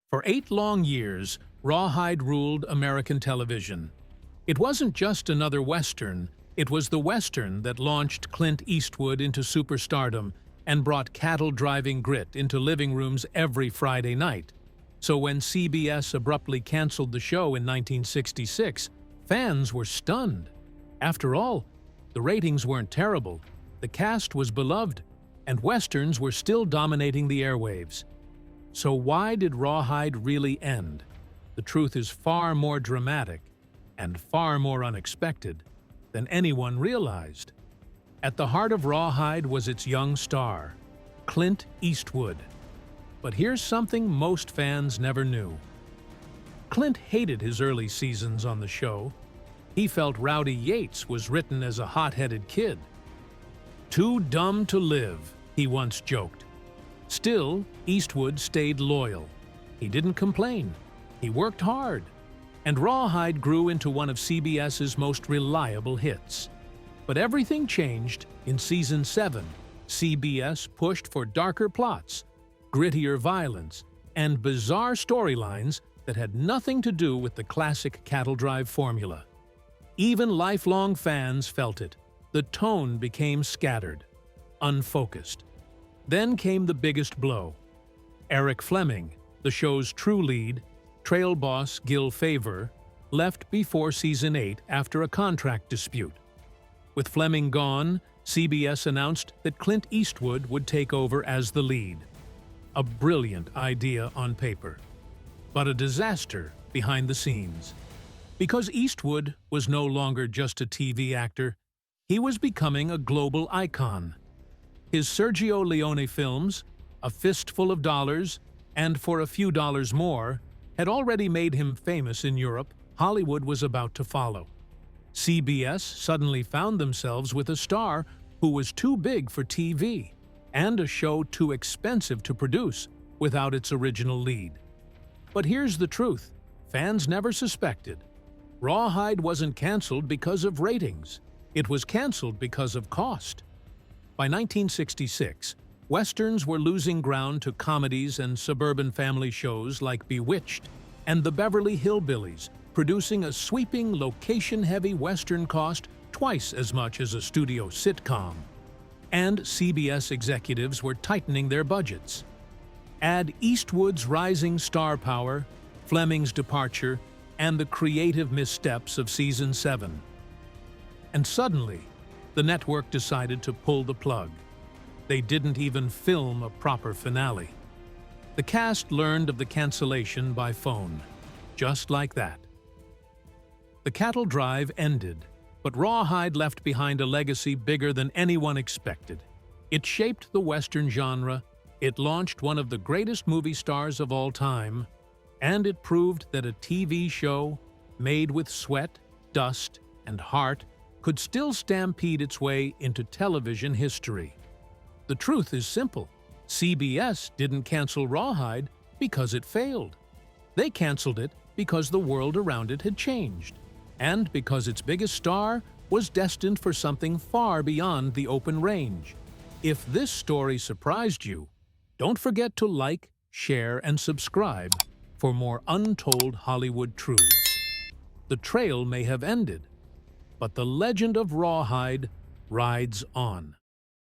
For 8 long years, Rawhide ruled American television. It wasn't just another Western, it was the Western that launched Clint Eastwood into superstardom and brought cattle-driving grit into living rooms every Friday night. So when CBS abruptly canceled the show in 1966, fans were stunned. After all, the ratings weren't terrible, the cast was beloved, and Westerns were still dominating the airwaves. So why did Rawhide really end? The truth is far more dramatic and far more unexpected than anyone realized. At the heart of Rawhide was its young star, Clint Eastwood. But here's something most fans never knew. Clint hated his early seasons on the show. He felt Rowdy Yates was written as a hot-headed kid. "Too dumb to live," he once joked. Still, Eastwood stayed loyal. He didn't complain. He worked hard. And Rawhide grew into one of CBS's most reliable hits. But everything changed in Season 7. CBS pushed for darker plots, grittier violence, and bizarre storylines that had nothing to do with the classic cattle drive formula. Even lifelong fans felt it. The tone became scattered, unfocused. Then came the biggest blow. Eric Fleming, the show's true lead, trail boss Gil Favor, left before Season 8 after a contract dispute. With Fleming gone, CBS announced that Clint Eastwood would take over as the lead. A brilliant idea on paper, but a disaster behind the scenes. Because Eastwood was no longer just a TV actor, he was becoming a global icon. His Sergio Leone films, A Fistful of Dollars, and For a Few Dollars More, had already made him famous in Europe. Hollywood was about to follow. CBS suddenly found themselves with a star who was too big for TV, and a show too expensive to produce without its original lead. But here's the truth. Fans never suspected. Rawhide wasn't canceled because of ratings. It was canceled because of cost. By 1966, Westerns were losing ground to comedies and suburban family shows like Bewitched and the Beverly Hillbillies, producing a sweeping, location-heavy Western cost twice as much as a studio sitcom. And CBS executives were tightening their budgets. Add Eastwood's rising star power, Fleming's departure, and the creative missteps of Season 7. And suddenly, the network decided to pull the plug. They didn't even film a proper finale. The cast learned of the cancellation by phone, just like that. The cattle drive ended, but Rawhide left behind a legacy bigger than anyone expected. It shaped the Western genre, it launched one of the greatest movie stars of all time, and it proved that a TV show, made with sweat, dust, and heart, could still stampede its way into television history. The truth is simple. CBS didn't cancel Rawhide because it failed. They canceled it because the world around it had changed, and because its biggest star was destined for something far beyond the open range. If this story surprised you, don't forget to like, share, and subscribe for more untold Hollywood truths. The trail may have ended, but the legend of Rawhide rides on.